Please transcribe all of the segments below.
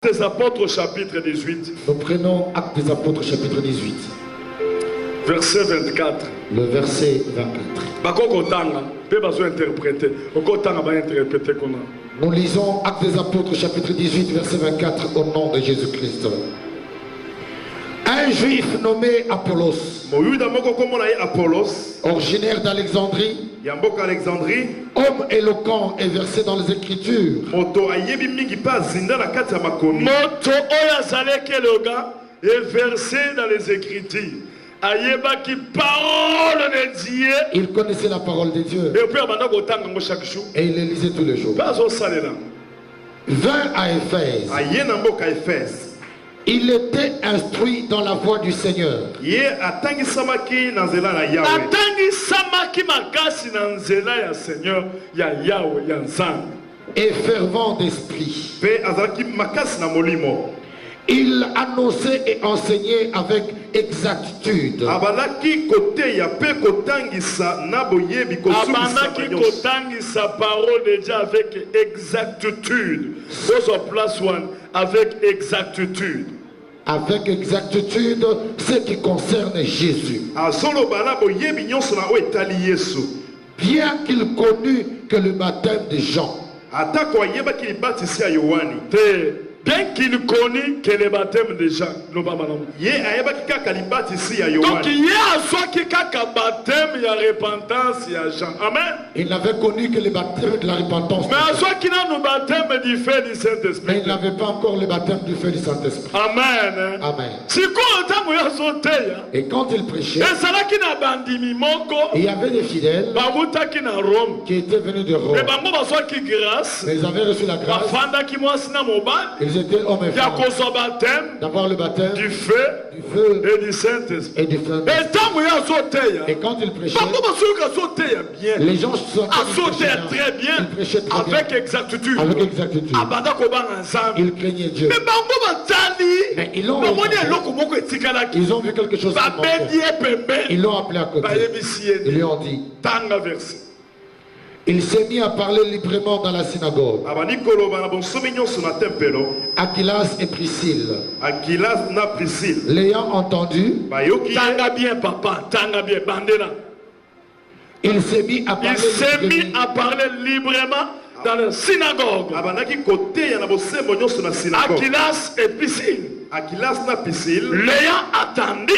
des Apôtres chapitre 18. Nous prenons Actes des Apôtres chapitre 18. Verset 24. Le verset 24. Nous lisons Actes des Apôtres chapitre 18 verset 24 au nom de Jésus-Christ. Un juif nommé Apollos, originaire d'Alexandrie, homme éloquent et versé dans les Écritures, il connaissait la parole de Dieu et il les lisait tous les jours. Vint à Éphèse. Il était instruit dans la voie du Seigneur. Et fervent d'esprit. Il annonçait et enseignait avec exactitude. Avec exactitude ce qui concerne Jésus. Bien qu'il connût que le baptême de Jean. Bien qu'il connut que le baptême de Jean, donc il y a soit qui baptême, il y a repentance, il y a Jean. Amen. Il n'avait connu que le baptême de la repentance. Mais soit qui n'a le baptême du feu du Saint-Esprit. Mais il n'avait pas encore le baptême du feu du Saint-Esprit. Amen. Amen. Et quand il prêchait, il y avait des fidèles qui étaient venus de Rome. Mais ils avaient reçu la grâce. Ils étaient hommes et femmes d'avoir le baptême du feu et du Saint-Esprit. Et quand il prêchait, les gens se sont très bien avec exactitude. Ils craignaient Dieu. Mais ils ont vu quelque chose qui manquait. Ils l'ont appelé à côté. Ils lui ont dit. Il s'est mis à parler librement dans la synagogue. Aquilas et Priscille, l'ayant entendu, il s'est mis à parler librement dans la synagogue. Aquilas et Priscille, l'ayant attendu,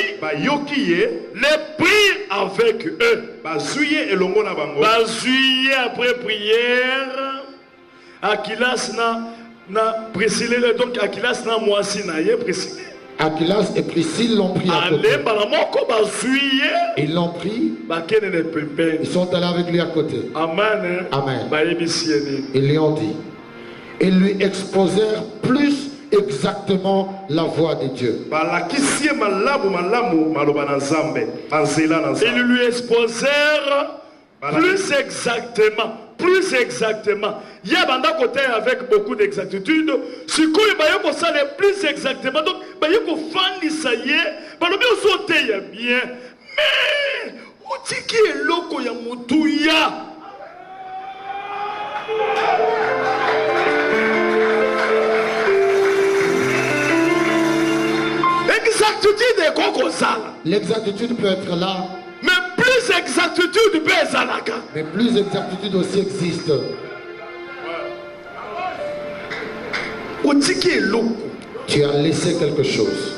les prirent avec eux. Après prière, Aquilas na Priscille, donc Aquilas na moisi na ye Priscille. Aquilas et Priscille l'ont pris à côté. Ils l'ont pris. Ils sont allés avec lui à côté. Amen. Amen. Ils lui ont dit. Ils lui exposèrent plus exactement la voix de Dieu. Ils lui exposèrent plus exactement. Il y a un côté avec beaucoup d'exactitude. Ce qu'on va plus exactement. Donc, il y a bien. Mais, où est-ce qui est loco ya mutuya? L'exactitude peut être là. Mais plus exactitude peut être là. Mais plus exactitude aussi existe. Tu as laissé quelque chose.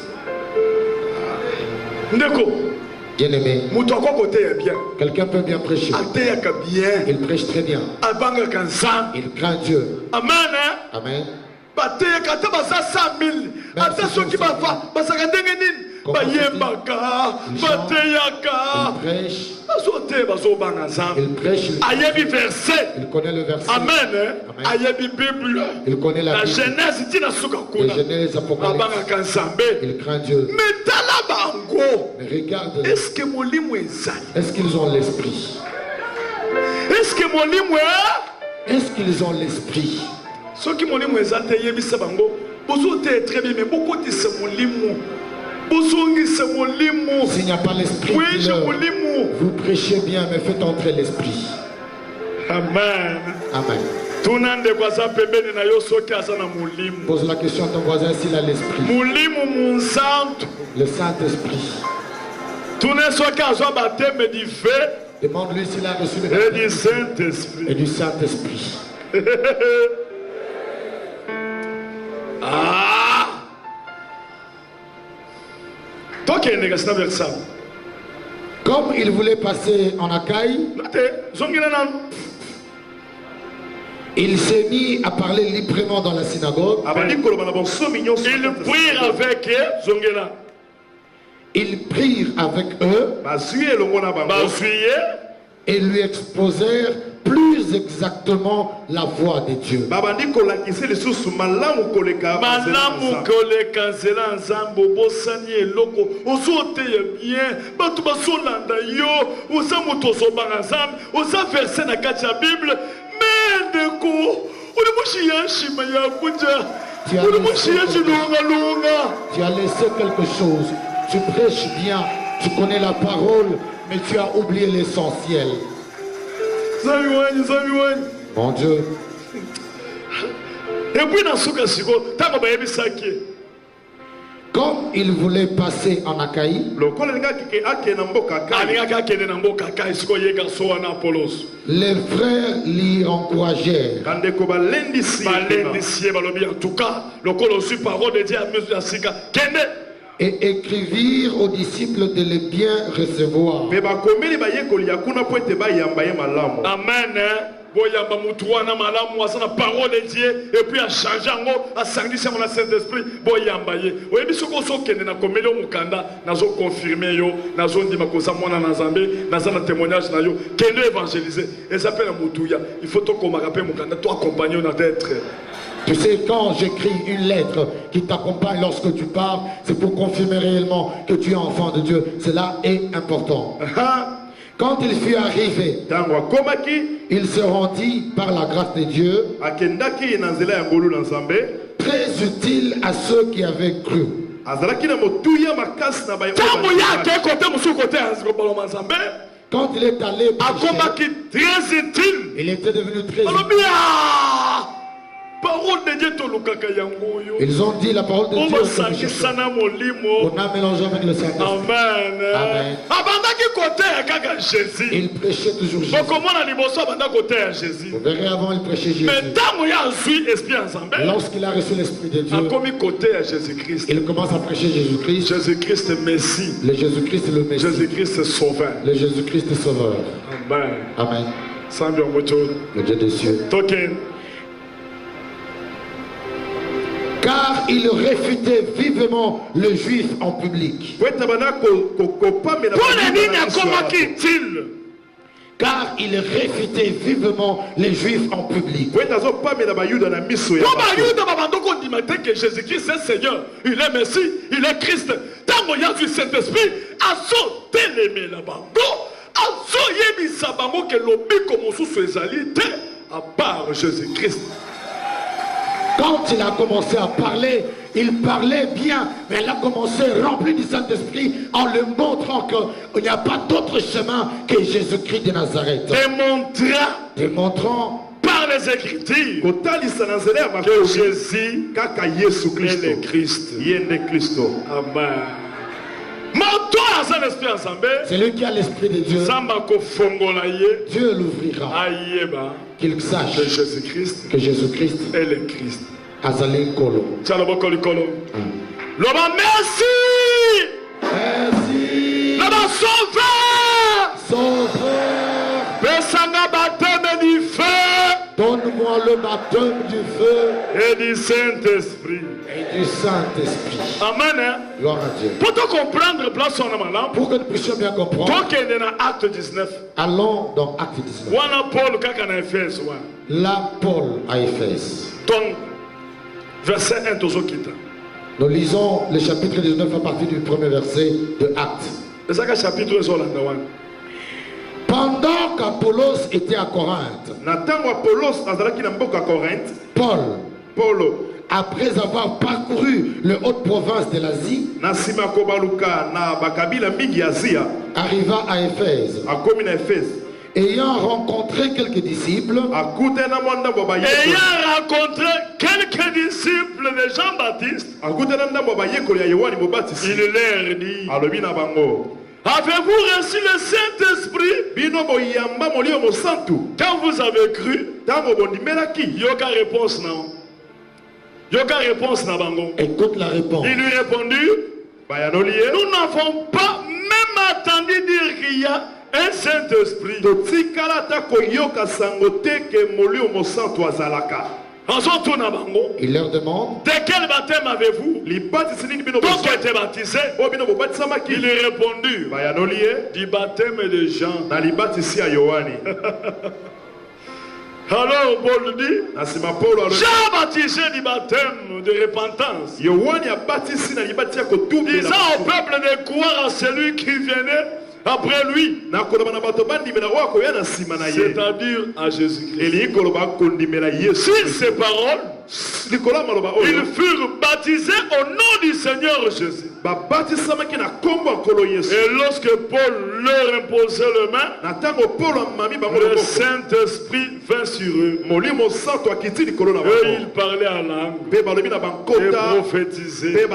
Bien-aimé. Quelqu'un peut bien prêcher. Il prêche très bien. Il craint Dieu. Amen. Amen. Il prêche. Il connaît le verset. Amen. Il connaît la Bible. Genèse, les Genèse, Apocalypse. Il craint Dieu. Mais regarde. Est-ce qu'ils ont l'esprit? Est-ce qu'ils ont l'esprit? Ceux qui m'ont dit que très bien, mais beaucoup de ce s'il n'y a pas l'esprit, vous prêchez bien, mais faites entrer l'esprit. Amen. Amen. Pose la question à ton voisin s'il a l'esprit. Le Saint-Esprit. Demande-lui s'il a reçu le baptême et du Saint-Esprit. Comme il voulait passer en Achaïe, il s'est mis à parler librement dans la synagogue. Ils prirent avec eux et lui exposèrent plus exactement la voix de Dieu. Tu as laissé quelque chose. Tu prêches bien, tu connais la parole, mais tu as oublié l'essentiel. Mon Dieu. Comme il voulait passer en Achaïe, les frères l'y encouragèrent. Et écrivirent aux disciples de les bien recevoir. Amen. Boyamba mutuana malamu asana parole de Dieu et puis à changer à sanctifier mon Saint-Esprit boyamba ye oyebi soko sokende na komelo mukanda nazo confirmer yo nazo ndima kosa mwana na Nzambe naza na témoignage na yo kende évangéliser et ça s'appelle mutuya il faut to komaka pe mukanda to accompagner na d'être. Tu sais, quand j'écris une lettre qui t'accompagne lorsque tu parles, c'est pour confirmer réellement que tu es enfant de Dieu. Cela est important. Quand il fut arrivé, il se rendit par la grâce de Dieu, très utile à ceux qui avaient cru. Quand il est allé prêcher, il était devenu très utile. Ils ont dit la parole de Dieu. On a mélangé avec le Saint-Esprit. Amen. Il prêchait toujours Jésus. Vous verrez, avant il prêchait Jésus. Lorsqu'il a reçu l'Esprit de Dieu, il commence à prêcher Jésus-Christ. Jésus-Christ est Messie. Le Jésus-Christ est le Messie. Jésus-Christ est Sauveur. Le Jésus-Christ est Sauveur. Amen. Amen. Le Dieu des cieux. Car il réfutait vivement le juif en public. Car il réfutait vivement les juifs en public. Que Jésus-Christ est Seigneur, il est Messie, il est Christ. Tant qu'il y a du Saint-Esprit, à sauter les là-bas. À sauter les que l'objet comme sous ezalité à part Jésus-Christ. Quand il a commencé à parler, il parlait bien, mais il a commencé rempli du Saint-Esprit en le montrant qu'il n'y a pas d'autre chemin que Jésus-Christ de Nazareth. Démontrant par les Écritures que Jésus est le Christ. Amen. C'est lui qui a l'Esprit de Dieu. Dieu l'ouvrira. Qu'il sache que Jésus-Christ est le Christ. Azali Kolo. Merci. Merci. Sauveur. Du feu. Donne-moi le baptême du feu et du Saint-Esprit. Et du Saint-Esprit. Amen. Gloire à Dieu. Pour te comprendre, pour que nous puissions bien comprendre, Acte 19. Allons dans Acte 19. Là, Paul à Éphèse. Verset 1, nous lisons le chapitre 19 à partir du premier verset de Acte. Pendant qu'Apollos était à Corinthe, Paul, après avoir parcouru le haute province de l'Asie, arriva à Éphèse. Ayant rencontré quelques disciples, de Jean-Baptiste, il leur dit, avez-vous reçu le Saint-Esprit quand vous avez cru? Yoga réponse non. Yoga réponse na bango. Écoute la réponse. Il lui répondit, nous n'avons pas même attendu dire qu'il y a un Saint-Esprit. Il leur demande, de quel baptême avez-vous? Donc été baptisé. Il lui répondit, du baptême de Jean. Alors Paul dit, Jean baptisé du baptême de repentance, disant au peuple de croire à celui qui venait après lui, c'est-à-dire à Jésus-Christ. Sur ces paroles, ils furent baptisés au nom du Seigneur Jésus. Et lorsque Paul leur imposait le main, le Saint-Esprit vint sur eux. Et ils parlaient en langue et prophétisaient. Et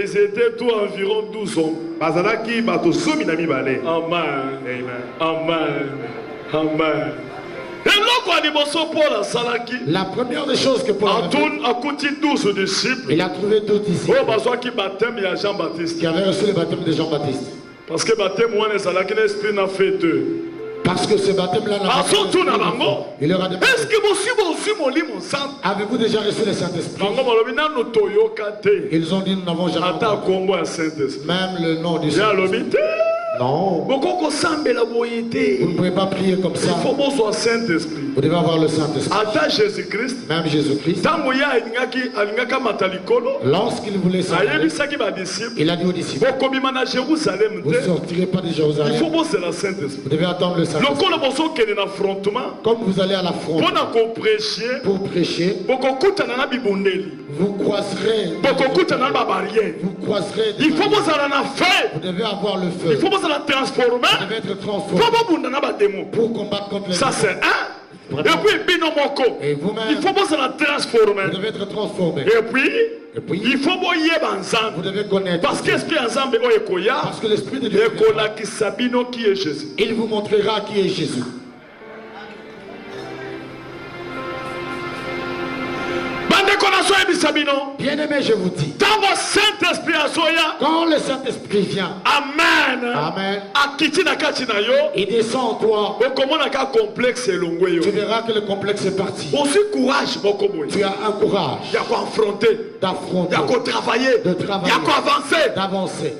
ils étaient tous environ 12 hommes. Amen. Amen. Amen. La première des choses que Paul a fait, il a trouvé 12 disciples qui avaient reçu le baptême de Jean-Baptiste. Parce que l'esprit n'a fait deux. Parce que ce baptême-là n'a pas fait deux. Il leur a demandé, avez-vous déjà reçu le Saint-Esprit? Ils ont dit, nous n'avons jamais entendu. Même le nom du Saint-Esprit. Non. Vous ne pouvez pas prier comme ça. Vous devez avoir le Saint-Esprit. Même Jésus-Christ. Lorsqu'il voulait s'arrêter, il a dit aux disciples, vous ne sortirez pas de Jérusalem. Vous devez attendre le Saint-Esprit. Comme vous allez à la frontière pour prêcher, vous croiserez. Vous croiserez. Vous devez avoir le feu. Vous devez être transformé pour combattre contre les ça c'est un. Et puis et vous-même, il faut la transformer. Vous devez être transformé. Et puis il faut vous devez connaître. Parce que l'Esprit de Dieu qui est Jésus. Il vous montrera qui est Jésus. Bien-aimé, je vous dis, quand le Saint-Esprit vient, Amen. Il descend en toi. Tu verras que le complexe est parti. Tu as un courage d'affronter, de travailler, d'avancer.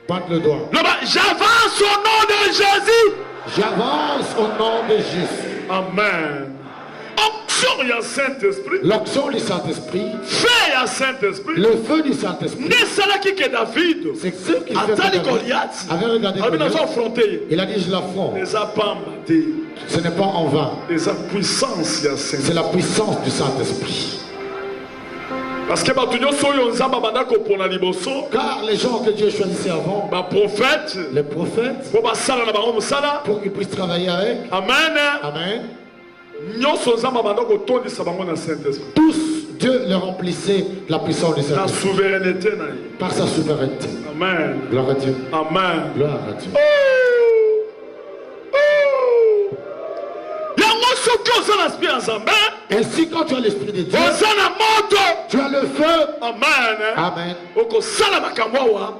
Pointe le doigt. J'avance au nom de Jésus. J'avance au nom de Jésus. Amen. L'onction du Saint-Esprit, le feu du Saint-Esprit, c'est ce qu'il fait. Goliath avait regardé Goliath. Il a dit, je l'affronte. Ce n'est pas en vain. C'est la puissance du Saint-Esprit. Parce que car les gens que Dieu choisissait avant, les prophètes, pour qu'ils puissent travailler avec. Amen. Tous, Dieu leur remplissait la puissance de Saint-Esprit par sa souveraineté. Amen. Gloire à Dieu. Amen. Gloire à Dieu. Ainsi, quand tu as l'Esprit de Dieu, tu as le feu. Amen.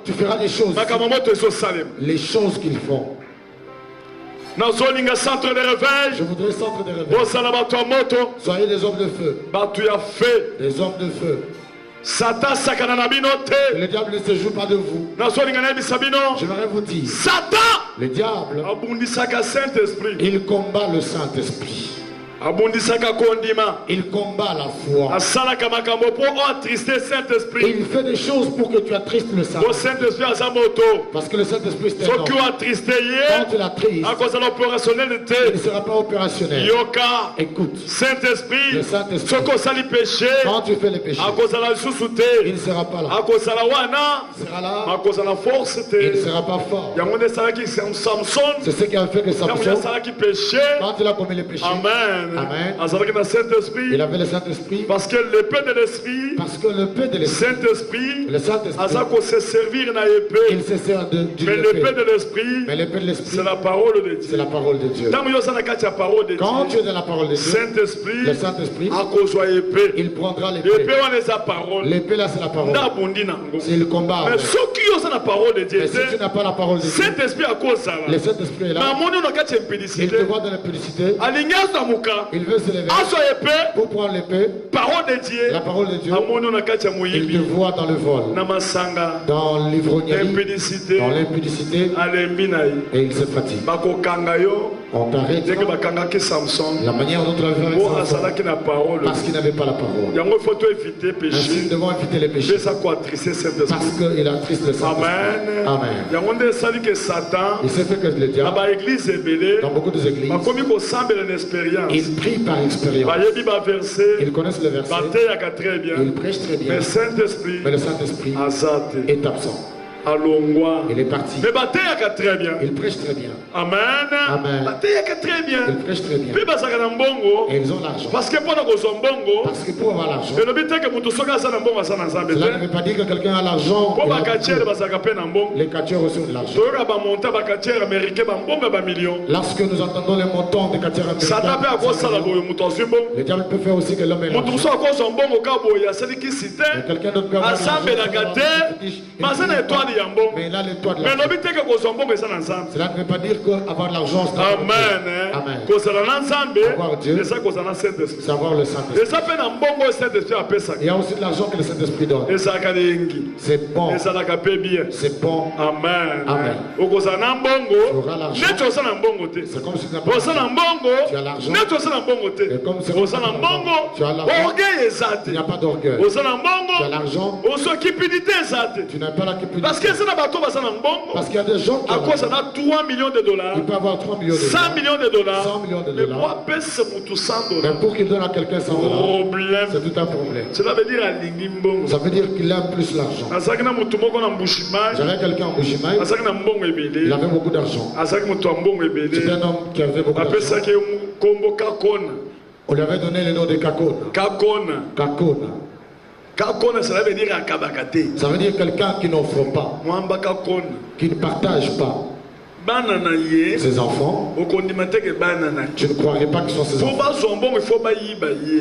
Tu feras des choses. Les choses qu'ils font. Centre de réveil. Je voudrais centre de réveil. Soyez des hommes de feu. Des hommes de feu. Satan le diable ne se joue pas de vous. Je voudrais vous dire, Satan, le diable, il combat le Saint-Esprit. Il combat la foi. Et il fait des choses pour que tu attristes le Saint-Esprit. Parce que le Saint-Esprit c'est un homme. Quand tu l'attristes, il ne sera pas opérationnel. Écoute, le Saint-Esprit, quand tu fais les péchés, il ne sera pas là. Il sera là. Il ne sera pas fort. C'est ce qui a fait que Samson, quand il a commis les péchés, Amen. Il avait le Saint-Esprit. Parce que l'épée de l'esprit, Saint-Esprit, il se sert mais l'épée de l'esprit, c'est la parole de Dieu. C'est la parole de Dieu. Quand tu es dans la parole de Dieu, le Saint-Esprit, il prendra l'épée. L'épée là c'est la parole. C'est le combat. Mais si tu n'as pas la parole de Dieu, le Saint-Esprit est là. Il te voit dans l'impudicité. Il veut se lever pour prendre l'épée. La parole de Dieu. Il te voit dans le vol, dans l'ivrognerie, dans l'impudicité, et il se fatigue. On t'arrête la manière dont tu l'as vu avec Samson, parce qu'il n'avait pas la parole. Ainsi, nous devons éviter les péchés parce qu'il attriste le Saint-Esprit. Amen. Il s'est fait que le diable, dans beaucoup d'églises, ils prient par expérience. Ils connaissent le verset, ils prêchent très bien, mais le Saint-Esprit est absent. Il est parti. Il prêche très bien. Amen. Amen. Il prêche très bien. Et ils ont l'argent. Parce que pour avoir l'argent, cela ne veut pas dire que quelqu'un a l'argent. Les catcheurs reçoivent de l'argent. Lorsque nous entendons les montants des catcheurs américains, le diable peut faire aussi que l'homme ait l'argent. Quelqu'un d'autre peut avoir l'argent. Mais là, l'étoile de l'argent. Cela ne veut pas dire qu'avoir de l'argent, c'est Amen. Amen. Avoir Dieu, c'est avoir le Saint-Esprit. Il y a aussi de l'argent que le Saint-Esprit donne. C'est bon. C'est bon. Amen. Amen. Tu auras l'argent. C'est comme si tu n'as pas l'argent. Tu as l'argent. Et comme c'est comme si tu as l'argent. Il n'y a pas d'orgueil. Tu as l'argent. Tu n'as pas la cupidité. Parce qu'il y a des gens qui ont 3 millions de dollars. Il peut avoir 3 millions de dollars. 100 millions de dollars. 100 millions de dollars. Mais pour qu'il donne à quelqu'un 100 dollars, c'est tout un problème. Cela veut dire ça veut dire qu'il aime plus l'argent. J'avais quelqu'un en Bushimai. Il avait beaucoup d'argent. C'était un homme qui avait beaucoup d'argent. On lui avait donné le nom de Kakona. Kakona. Kakona, ça veut dire akabakate. Ça veut dire quelqu'un qui n'offre pas, qui ne partage pas. Ses enfants, tu ne croirais pas que ce sont ses enfants.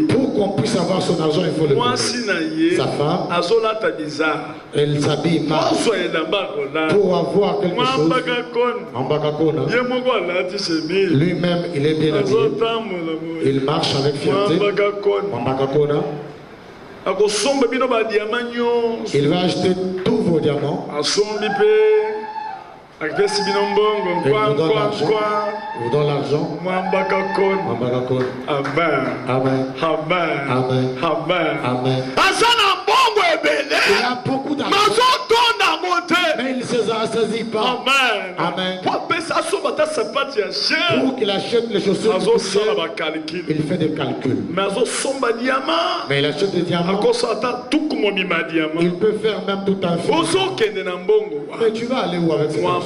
Pour qu'on puisse avoir son argent, il faut le donner. Sa femme, elle s'habille mal pour avoir quelque chose. Lui-même, il est bien habillé. Il marche avec fierté. Il va acheter tous vos diamants. Et il vous donne l'argent. Amen. Amen. Amen. Amen. Il a beaucoup d'argent, mais il ne se saisit pas. Amen. Pour qu'il achète les chaussures, il fait des calculs. Mais il achète des diamants. Il peut faire même tout un film. Mais tu vas aller où avec cet argent?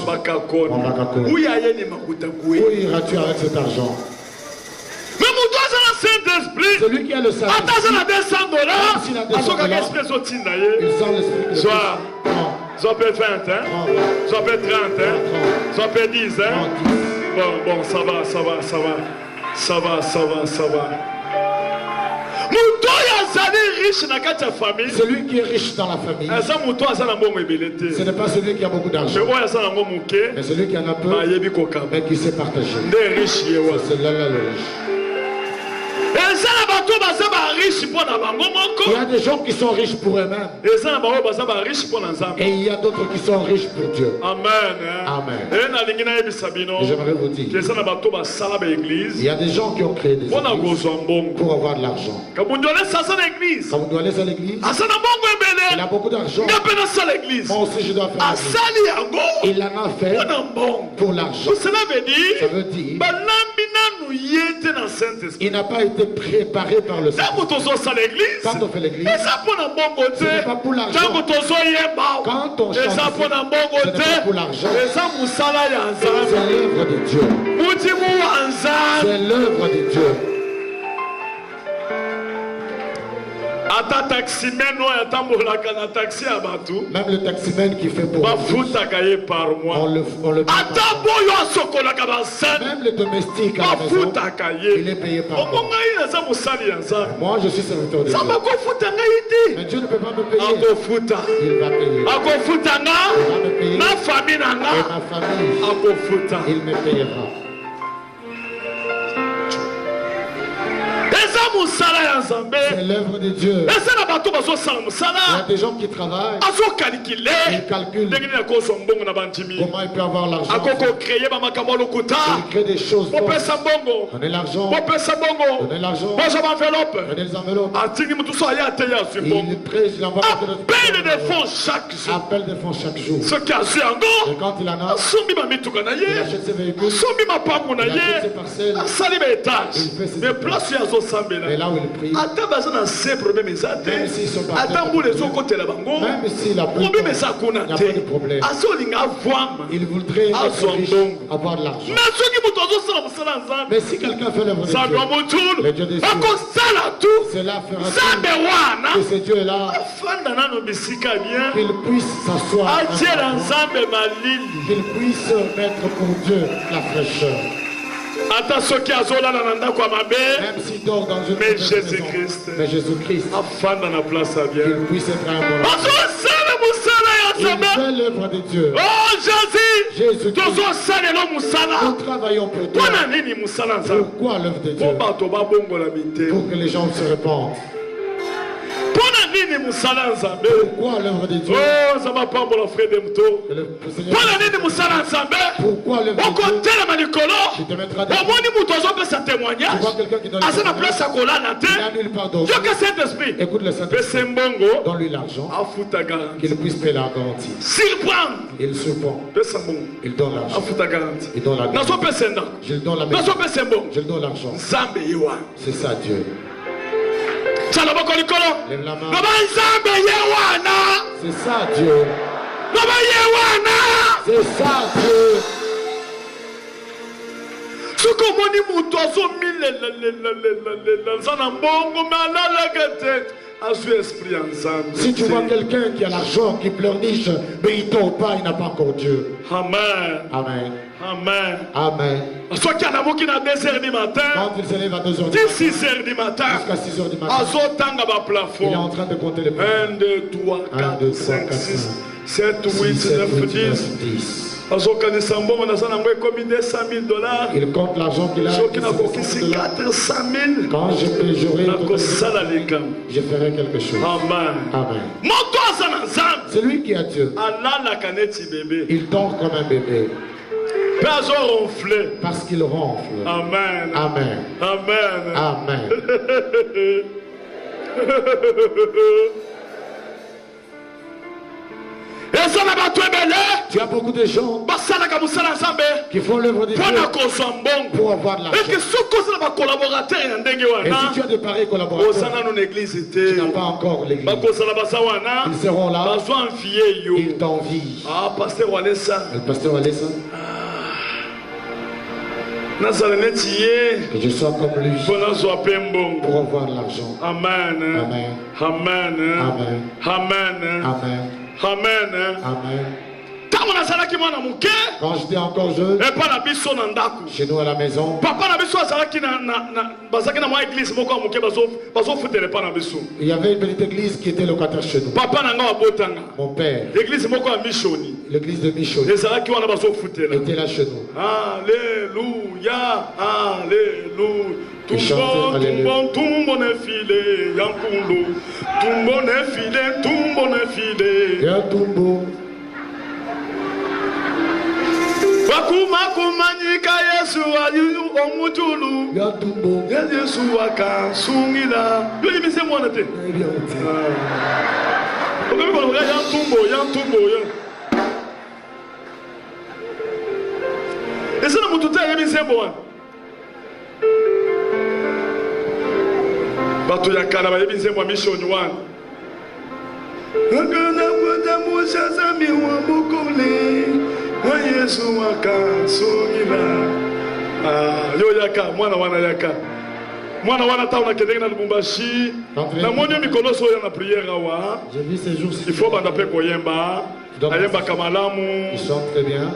Où iras-tu avec cet argent? Celui qui a le Saint-Esprit, il sent l'esprit. Ça peut 20, hein? Ça peut 30, hein? Ça peut 10, hein? Bon, ça va. Celui qui est riche dans la famille, ce n'est pas celui qui a beaucoup d'argent, mais celui qui en a peu, mais qui sait partager. C'est là le riche. Il y a des gens qui sont riches pour eux-mêmes. Et il y a d'autres qui sont riches pour Dieu. Amen. Amen. Et j'aimerais vous dire, il y a des gens qui ont créé des églises pour avoir de l'argent. Quand vous doit aller à l'église, il a beaucoup d'argent. Moi aussi je dois faire l'église. Il en a fait pour l'argent. Ça veut dire il n'a pas été préparé par le Seigneur. Quand on fait l'église, ce n'est pas pour l'argent. Quand on chante, ce n'est pas pour l'argent. C'est l'œuvre de Dieu. C'est l'œuvre de Dieu. Même le taximène qui fait pour nous, on le paye par mois. Même le domestique à la maison, il est payé par mois. Moi je suis serviteur de Dieu. Mais Dieu ne peut pas me payer. Il va payer. Il va me payer. Et ma famille, il me payera. C'est l'œuvre de Dieu. Il y a des gens qui travaillent. Ils calculent comment ils peuvent avoir l'argent. Ils créent des choses. Donnez l'argent. Donnez l'argent. Donnez les enveloppes. Il envoie appelle des fonds chaque jour. Appelle des fonds chaque jour. Et quand il en a, il achète ses véhicules. Il achète ses parcelles. Il fait ses états. Et là où il prie, même s'ils sont pas même s'il a plus il n'y a pas de problème. Il voudrait être riche, avoir de l'argent. Mais si quelqu'un fait l'œuvre de Dieu, le Dieu des cieux, cela fera que ce Dieu est là, qu'il puisse s'asseoir, qu'il puisse mettre pour Dieu la fraîcheur. Même s'il dort dans une maison, mais Jésus-Christ, qu'il puisse être un bon. Il fait l'œuvre de Dieu. Oh Jésus, nous travaillons pour toi. Pourquoi l'œuvre de Dieu? Pour que les gens se répandent. Pourquoi l'œuvre de Dieu? Oh, ça va pas pour le frère de Mouto. Pourquoi l'œuvre de Dieu? Tu te mettras des témoignages. Tu vois quelqu'un qui donne il pardon. Écoute le Saint-Esprit. Donne-lui l'argent. Qu'il puisse payer la garantie. Il surprend. Il donne l'argent. Il donne la garantie. Je lui donne la maison. Je lui donne l'argent. C'est ça Dieu. Lève la main. C'est ça Dieu. C'est ça Dieu. Si tu vois quelqu'un qui a l'argent, qui pleurniche, mais il ne dort pas, il n'a pas encore Dieu. Amen. Amen. Amen. Amen. Quand il se lève à 2h du matin, 6h du matin, jusqu'à 6h du matin, il est en train de compter les points. 1, 2, 3, 4, 5, 6, 7, 8, 9, 10. Il compte l'argent qu'il a. Quand je peux jouer, je ferai quelque chose. Amen. C'est lui qui a Dieu. Il dort comme un bébé. Parce qu'il ronfle. Amen. Amen. Amen. Amen. Tu as beaucoup de gens qui font l'œuvre de Dieu pour avoir de l'argent. Et si tu as de pareils collaborateurs, tu n'as pas encore l'église. Ils seront là, ils t'envient. Ah, pasteur Walesa. Le pasteur Walesa. Que je sois comme lui pour avoir de l'argent. Amen. Amen. Amen. Amen. Amen. Amen. Amen. Amen. Quand j'étais encore jeune, chez nous à la maison, il y avait une petite église qui était locataire chez nous. Mon père, l'église de Michoni, était là chez nous. Alléluia, Alléluia. Tumbo nefile, yankulo. Tumbo nefile. Yatumbo. Wakuma kumanyika Yesu ayuyu omutulu. Yatumbo. Yesu wakasungila. Yo imise mwana te. Yantumbo. Ese na mututa yemise mwana. Bato ya kala bayebize mwa mission wana. Ngana kwenda Musa zami wa bukule. Wa Yesu wakasungila. Yo yaka mwana wana yaka. Mwana wana ta una kedenge na Lubumbashi. Na monyo mikoloso ya na prière wa. J'ai vu ces jours-ci. Il faut banda pe koyemba. Ayemba kamalamu. Ils chantent très bien.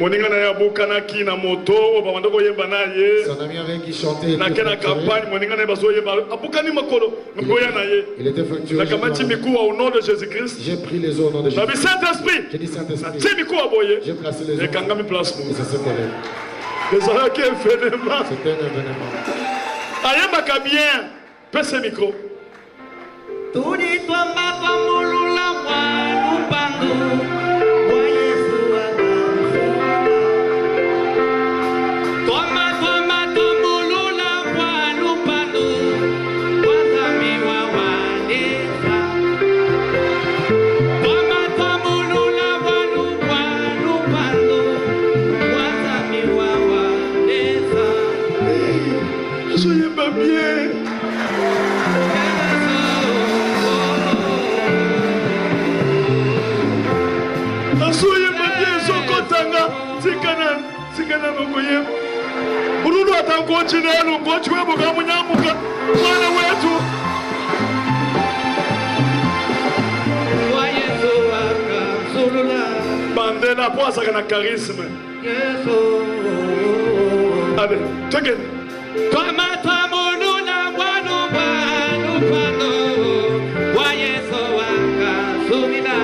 Moninga ya bukanaki na moto bamanda koyemba naye. Son ami avec qui chantait. Na kena campagne moninga na bazo yemba abukani makolo ngoya naye. Il était fructueux. Na kamati mikuwa au nom de Jésus-Christ. J'ai pris les eaux au nom de Jésus. Nabi Saint-Esprit. J'ai dit Saint-Esprit. C'est mikuwa boye. J'ai placé les eaux. Et kangami place nous. Et c'est ce qu'on est. Désolé que événement. C'était un événement. Ayemba ka bien. Pese micro. Tuni twamba twamulula mwa lupango. Sikana ngoye. Urulu atangochi nelo ngochi webuga munyamuka. Mwana wetu. Wa Yesu wakasulula. Bandela poasa kana charisme. Yesu. Allez, check it. Toma twamulula bwanu pano. Wa Yesu wakasulula.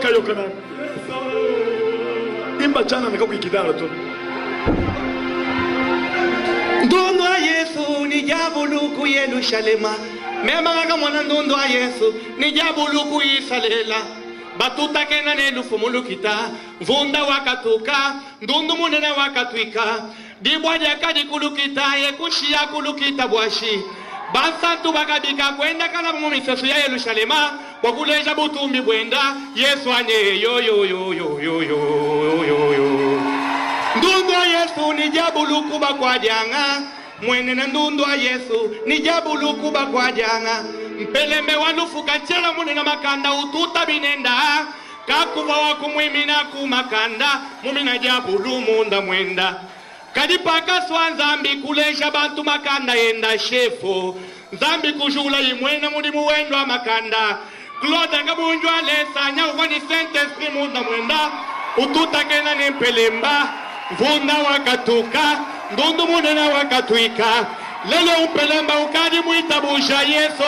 Yoka na. Imba chana nika kuikidara tu. Ndondo a Yesu ni jabuluku Yerusalema. Mema kaka mwana ndondo a Yesu ni jabuluku Isalela. Batuta kena nelu fumulukita. Vunda wakatuka. Ndundu munene wakatwika. Dibwaja kadi kulukita. Yekushia kulukita bwashi. Bansantu bakabika kwenda kala mumisesu ya Yerusalema. Wakuleja butumbi bwenda. Yesu anye yo. Ndundu a Yesu ni jabuluku bakwajanga. Mwene na ndundu a Yesu ni jabuluku bakwajanga. Mpelembe walufu kanchela munena makanda ututa binenda. kakuva wakumwimina kumakanda mumina jabulu munda mwenda kadipaka swa nzambi kulesha bantu makanda yenda shefo nzambi kujula imwena mudi muwendwa makanda Claude ngabunjwa lesa nyawani Saint Esprit munda mwenda ututa kena nempelemba vunda wakatuka ndundu munena wakatuika lelo umpelemba ukadi muitabusha Yesu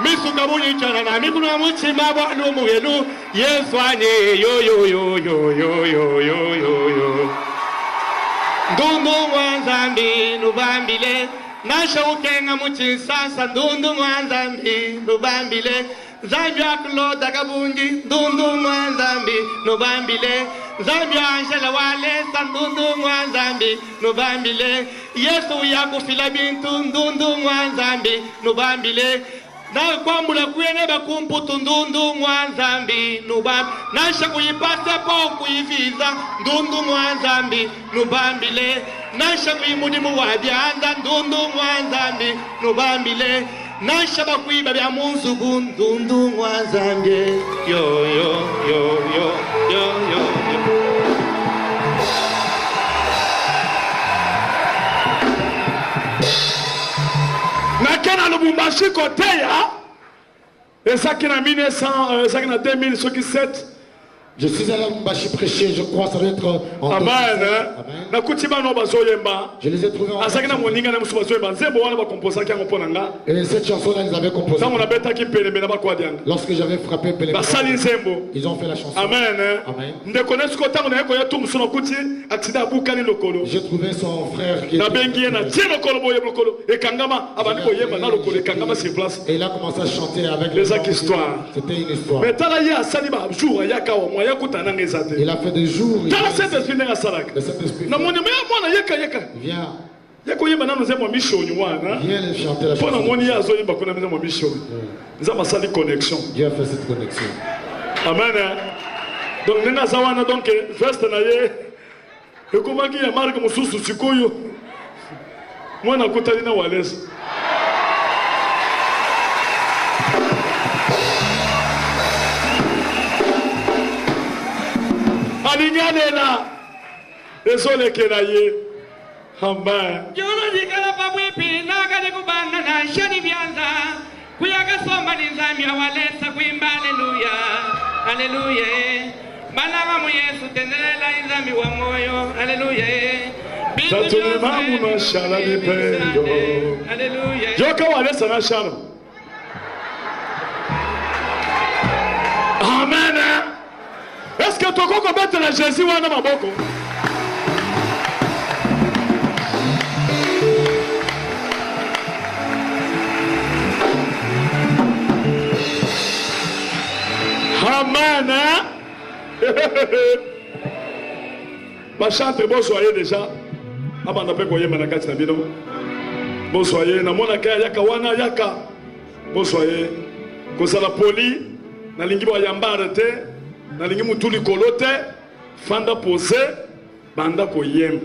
misuka bunyichana na mikuna muchima bwanu mugelu Yesu ane yo yo yo yo yo yo yo yo yo ndundu mwanzambi nubambile nasha ukenga muchisasa ndundu mwanzambi nubambile Zambia Claude Kabunji ndundu mwanzambi nubambile Zambia Angela wale sandundu mwanzambi nubambile Yesu yakufila bintu ndundu mwanzambi nubambile na kwambula kuyene bakumputu ndundu mwanzambi nubambile nasha kuyipasa po kuyiviza ndundu mwanzambi nubambile nasha kuyimudimu wabyanza ndundu mwanzambi nubambile nasha bakuiba bya munzugu ndundu mwanzambye yo yo yo yo yo yo nakena Lubumbashi kote ya ezaki na 1900 ezaki na 2007 Je suis allé à Lubumbashi prêcher, je crois ça doit être en Amen. Je les ai trouvés en et cette chanson-là, ils avaient composé. Lorsque j'avais frappé Pelé, ils ont fait la chanson. Amen. Amen. J'ai trouvé son frère qui était... Et il a commencé à chanter avec les histoires. C'était une histoire. Il a fait des jours. Le Saint-Esprit viens. Viens le chanter la chanson. Dieu a fait cette connexion. Amen. Donc, donc, veste na ye. Et comment il y a marque mon sous sikoyo. Moi na kutali na walesa. Alinyanela. Ezole kenaye. Hamba. Jono dikala pabwipi nakale kubanda na shani byanza. Kuyaga somba nizami awalesa kuimba haleluya. Haleluya. Banaga mu Yesu tendelela inzami wa moyo. Haleluya. Tatuni mamu na shala ni pendo. Haleluya. Joka walesa na shala. Amen. Est-ce que tu peux mettre la Jésus wana maboko? Amen. Bachante bon soyez déjà. Abanda pe koyema na kati na bino. Bon soyez na mona kaya yaka wana yaka. Bon soyez. Kozala poli na lingi ba yambara te. Na lingi mutuli kolote fanda pose banda koyem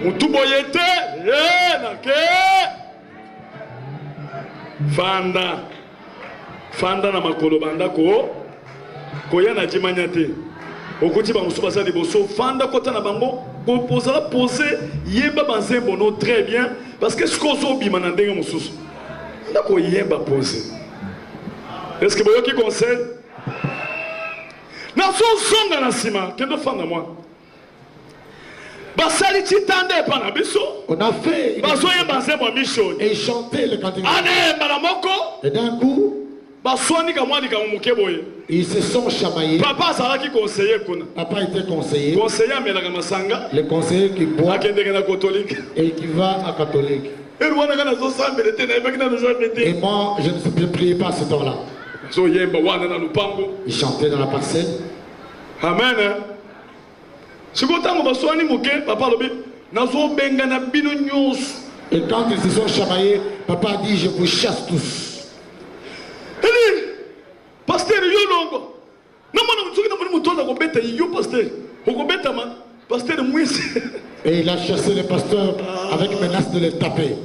mutu boyete na ke fanda na makolo banda ko koya na jimanya te okuti ba musuba sa liboso fanda kota na bango poser la poser yemba banzembo no très bien parce que ce qu'on bima na ndenge mususu nda ko yemba poser est-ce que boyoki conseil na so songa na sima kendo fanda moi basali titande pa na biso on a fait baso yemba nzembo mission et chanter le cantique ane balamoko et d'un coup baswani ka mwani ka mukeboye ils se sont chamaillés. Papa saraki conseiller kuna. Papa était conseiller. Conseiller amelaka masanga. Le conseiller qui boit akendeka na catholique et qui va à catholique. Et moi je ne priais pas à ce temps-là. Il chantait dans la parcelle. Amen. Et quand ils se sont chamaillés, papa a dit, je vous chasse tous. Pasteur, et il a chassé le pasteur avec menace de les taper.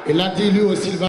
Il a dit lui aussi, il va